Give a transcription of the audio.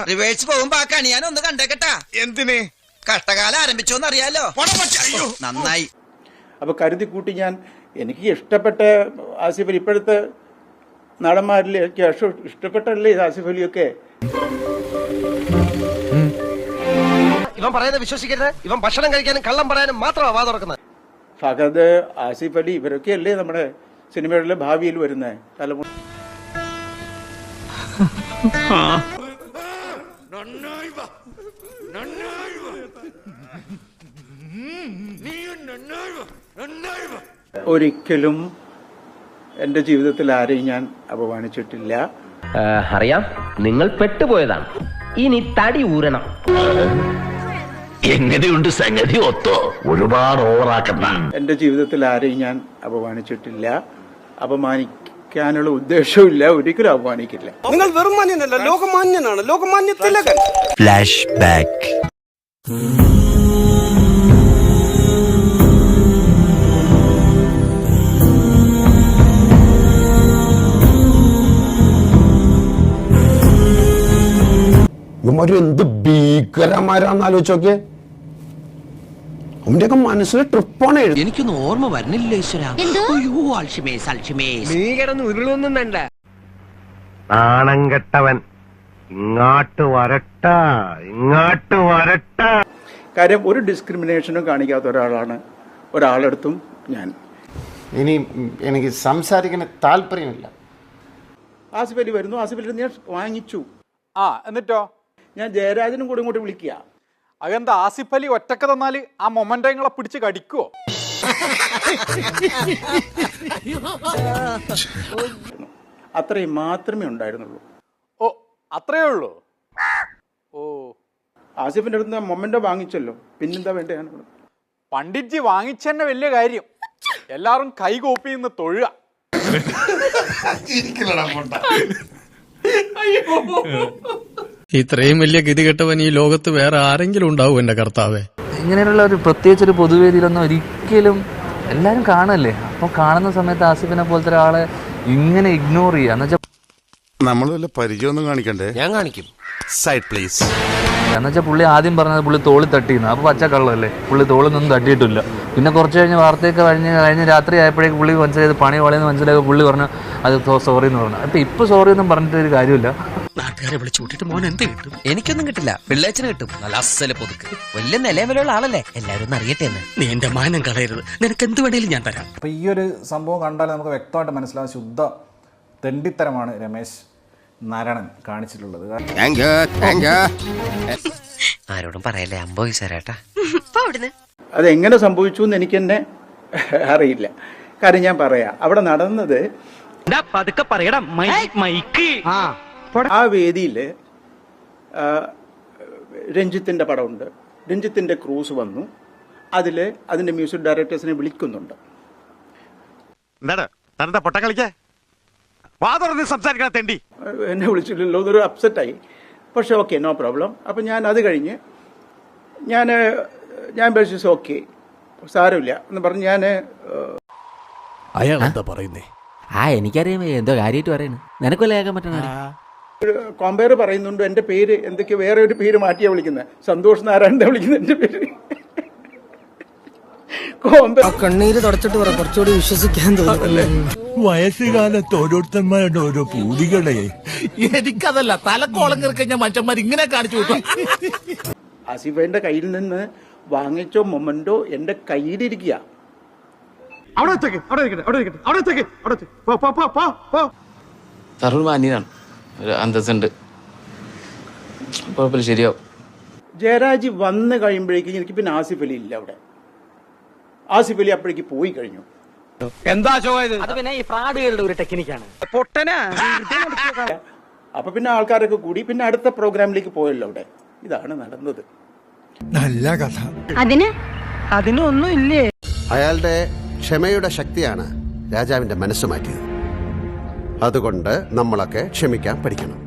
Reverse പോകുമ്പോ ആ കണി ഞാൻ ഒന്ന് കണ്ടേക്കട്ടാ. എന്തിന്? കഷ്ടകാലം ആരംഭിച്ചോന്ന് അറിയാലോ. നന്നായി. അപ്പൊ കരുതി കൂട്ടി ഞാൻ എനിക്ക് ഇഷ്ടപ്പെട്ട ആസിഫ് അലി, ഇപ്പോഴത്തെ നടന്മാരിലേക്ക് ഇഷ്ടപ്പെട്ടല്ലേ ആസിഫ് അലിയൊക്കെ. ഇവൻ പറയുന്നത് വിശ്വസിക്കരുത്. ഇവൻ ഭക്ഷണം കഴിക്കാനും കള്ളം പറയാനും മാത്രമാണ് വാ തുറക്കുന്നത്. ഫഹദ്, ആസിഫ് അലി ഇവരൊക്കെ അല്ലേ നമ്മുടെ സിനിമയുടെ ഭാവിയിൽ വരുന്ന തലമുറ. ഒരിക്കലും എന്റെ ജീവിതത്തിൽ ആരെയും ഞാൻ അപമാനിച്ചിട്ടില്ല. അറിയാം, നിങ്ങൾ പെട്ടുപോയതാണ്. ഇനി തടി ഊരണം. എങ്ങനെയുണ്ട് സംഗതി? ഒത്തോ ഒരുപാട് ഓവറാക്കണ്ട. എന്റെ ജീവിതത്തിൽ ആരെയും ഞാൻ അപമാനിച്ചിട്ടില്ല, അപമാനിക്കാനുള്ള ഉദ്ദേശമില്ല, ഒരിക്കലും അപമാനിക്കില്ല. നിങ്ങൾ വെറും മാന്യനല്ല, ലോകമാന്യനാണ്, ലോകമാന്യ തിലകൻ. Flash back. ഇവന്മാര് എന്ത് ഭീകരന്മാരാന്ന് ആലോചിച്ചോക്കെ. അവന്റെയൊക്കെ മനസ്സിലെ ട്രിപ്പാണ്. എനിക്കൊന്നും ഓർമ്മ വരുന്നില്ല ഈശ്വരാ. നീ കിടന്ന് ഉരുളൊന്നും വേണ്ട. നാണം കെട്ടവൻ ഇങ്ങോട്ട് വരട്ട, ഇങ്ങോട്ട് വരട്ട. കാര്യം ഒരു ഡിസ്ക്രിമിനേഷനും കാണിക്കാത്ത ഒരാളാണ് ഒരാളെടുത്തും ഞാൻ. ഇനി എനിക്ക് സംസാരിക്കാൻ താല്പര്യമില്ല. ആസിഫ് അലി വരുന്നു, ആസിഫ് അലി ഞാൻ വാങ്ങിച്ചു. എന്നിട്ടോ ഞാൻ ജയരാജനും കൂടെ ഇങ്ങോട്ട് വിളിക്കുക. അതെന്താ ആസിഫ് അലി ഒറ്റക്ക് തന്നാല് ആ മൊമെന്റങ്ങളെ പിടിച്ച് കടിക്കുവോ? അത്രയും മാത്രമേ ഉണ്ടായിരുന്നുള്ളൂ. ഓ, അത്രയേ ഉള്ളൂ. ഓ, ആസിഫിന്റെ അടുത്ത് മൊമെന്റോ വാങ്ങിച്ചല്ലോ, പിന്നെന്താ വേണ്ടേ? പണ്ഡിറ്റ്ജി വാങ്ങിച്ചെന്നെ വലിയ കാര്യം. എല്ലാരും കൈ കോപ്പി നിന്ന് തൊഴുക. ഇത്രയും വലിയ ഗതികെട്ടവൻ ഈ ലോകത്ത് വേറെ ആരെങ്കിലും ഉണ്ടാവും എന്റെ കർത്താവേ? ഇങ്ങനെയുള്ള ഒരു പ്രത്യേകിച്ച് ഒരു പൊതുവേദിയിലൊന്നും ഒരിക്കലും എല്ലാരും കാണല്ലേ. അപ്പൊ കാണുന്ന സമയത്ത് ആസിഫിനെ പോലത്തെ ഒരാളെ ഇങ്ങനെ ഇഗ്നോർ ചെയ്യുക എന്ന് വെച്ചാൽ നമ്മൾ വല്ല പരിചയമൊന്നും കാണിക്കണ്ടേ? ഞാൻ കാണിക്കും. Side please. എന്നുവെച്ചാൽ പുള്ളി ആദ്യം പറഞ്ഞത് പുള്ളി തോളി തട്ടിയിരുന്നു. അപ്പൊ പച്ചക്കള്ളല്ലേ, പുള്ളി തോളിനൊന്നും തട്ടിയിട്ടില്ല. പിന്നെ കുറച്ച് കഴിഞ്ഞ് വാർത്തയൊക്കെ കഴിഞ്ഞ് രാത്രി ആയപ്പോഴേക്ക് പുള്ളി മനസ്സിലായത് പണി വളയെന്ന് മനസ്സിലാക്കി പുള്ളി പറഞ്ഞു അത് സോറി എന്ന് പറഞ്ഞു. അപ്പൊ ഇപ്പൊ സോറി ഒന്നും പറഞ്ഞിട്ട് ഒരു കാര്യമില്ല. നാട്ടുകാരെ വിളിച്ചു കൂട്ടിട്ട് മോൻ എന്ത് കിട്ടും? എനിക്കൊന്നും കിട്ടില്ല, പിള്ളേച്ചന് കിട്ടും. നല്ല അസല പൊതുക്ക് വലിയ നിലവിലുള്ള ആളല്ലേ, എല്ലാവരും ഒന്ന് അറിയട്ടെ എന്ന്. നീ എന്റെ മാനം കളയരുത്, നിനക്ക് എന്ത് വേണേലും ഞാൻ തരാം. അപ്പൊ ഈ ഒരു സംഭവം കണ്ടാൽ നമുക്ക് വ്യക്തമായിട്ട് മനസ്സിലാവും ശുദ്ധ തെണ്ടിത്തരമാണ് രമേശ് നാരായണൻ കാണിച്ചിട്ടുള്ളത്. ആരോടും പറയല്ലേ, അമ്പോയി സാരേട്ടാ. അതെങ്ങനെ സംഭവിച്ചു എന്ന് എനിക്ക് തന്നെ അറിയില്ല. കാര്യം ഞാൻ പറയാം, അവിടെ നടന്നത് ആ വേദിയിൽ രഞ്ജിത്തിന്റെ പടമുണ്ട്. രഞ്ജിത്തിന്റെ ക്രൂസ് വന്നു. അതിന്റെ മ്യൂസിക് ഡയറക്ടേഴ്സിനെ വിളിക്കുന്നുണ്ട്. എന്നെ വിളിച്ചില്ലല്ലോ എന്നൊരു അപ്സെറ്റായി. പക്ഷെ ഓക്കെ, നോ പ്രോബ്ലം. അപ്പം ഞാൻ അത് കഴിഞ്ഞ് ഞാൻ ബേസിസ് ഓക്കെ സാരമില്ല എന്ന് പറഞ്ഞ് ഞാൻ അയാൾ എന്താ പറയുന്നേ? എനിക്കറിയാം എന്തോ കാര്യമായിട്ട് പറയുന്നു. നിനക്കല്ലേ കേൾക്കാൻ പറ്റണ? കോമ്പയർ പറയുന്നുണ്ട്. എൻ്റെ പേര് എന്തൊക്കെയോ വേറെ ഒരു പേര് മാറ്റിയാണ് വിളിക്കുന്നത്. സന്തോഷ് നാരായണൻ്റെ വിളിക്കുന്നത് എൻ്റെ പേര്. കണ്ണീര് തുടച്ചിട്ട് പറ, കുറച്ചുകൂടി വിശ്വസിക്കാൻ തോന്നുന്നല്ലേ. വയസ്സുകാലത്ത് ഓരോരുത്തന്മാരുടെ ഓരോ പൂതികളെ. എനിക്കതല്ല, തലക്കോളം കിറക്കഞ്ഞ മനുഷ്യന്മാർ ഇങ്ങനെ കാണിച്ചു വിട്ടു. ആസിഫിന്റെ കയ്യിൽ നിന്ന് വാങ്ങിച്ചോ മൊമെന്റോ എന്റെ കയ്യിലിരിക്കുക. തരൂർ മാന്യനാണ്, ഒരു അന്തസ്സുണ്ട്, കുഴപ്പമില്ല, ശരിയാവും. ജയരാജ് വന്ന് കഴിയുമ്പോഴേക്കും എനിക്ക് പിന്നെ ആസിഫ് അലി ഇല്ല അവിടെ. ആസിഫ് അലി അപ്പോഴേക്ക് പോയി കഴിഞ്ഞു. എന്താ അത് പിന്നെ ഈ ഫ്രാഡുകളുടെ ഒരു ടെക്നിക്കാണ്. അപ്പൊ പിന്നെ ആൾക്കാരൊക്കെ കൂടി പിന്നെ അടുത്ത പ്രോഗ്രാമിലേക്ക് പോയല്ലോ അവിടെ. ഇതാണ് നടന്നത്. നല്ല കഥ. അതിനൊന്നും ഇല്ലേ. അയാളുടെ ക്ഷമയുടെ ശക്തിയാണ് രാജാവിന്റെ മനസ്സ് മാറ്റിയത്. അതുകൊണ്ട് നമ്മളൊക്കെ ക്ഷമിക്കാൻ പഠിക്കണം.